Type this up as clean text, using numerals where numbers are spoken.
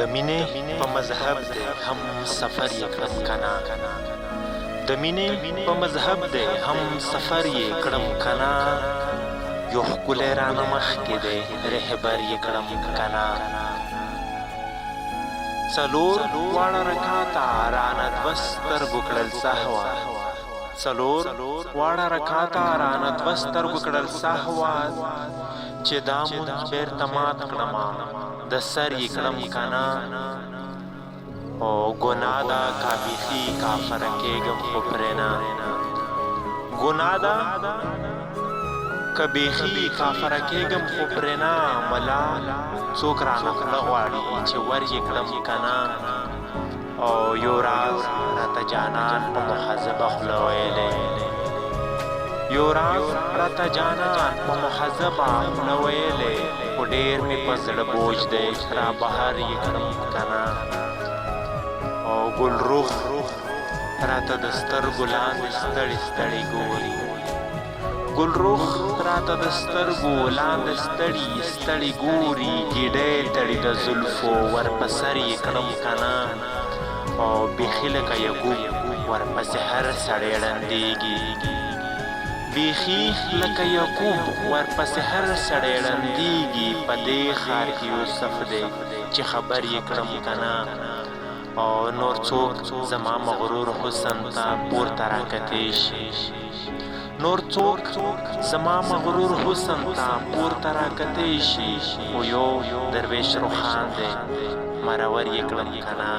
د مینې په مذهب دی هم سفر یې کړم کنا د مینې په مذهب دی هم سفر یې کړم کنا یو ښکلی رانه مخکې دی رهبر یې کړم کنا څلور واړه رکاته رانه دوه سترګو کړل سهوا څلور واړه رکاته رانه دوه سترګو کړل سهوا چې دا مونځ بېرته مات کړمه د سر یې کړم کنا او ګناه ده کا بیخي کافره کېږم خو پرې نه ګناه ده که بیخي کافره کېږم خو پرې نه ملا څوک رانه خوله غواړي چې ور یې کړم کنا او یو راز راته جانان په مخذبه خوله ویلی یو راز راته جانان په مخذبه خوله ویلی خو ډېر مې په زړه بوج دی را بهر یې کړم کنا او ګلرخ راته د سترګو لاندې ستړي ستړي ګوري ګلرخ راته د سترګو لاندې ستړي ستړي ګوري ګیډۍ تړي د زلفو ور په سر یې کړم کنا او بیخي لکه یعقوب ورپسې هر سړی ړندېږي بیخي لکه یعقوب ورپسې هر سړی ړندېږي په دې ښار کې یوسف دی چې خبر یې کړم کنا او نور څوک زما مغرور حسن ته پورته راکتې شي نور څوک زما مغرور حسن ته پورته راکتې شي خو یو درویش روښان دی مرور یې کړم کنا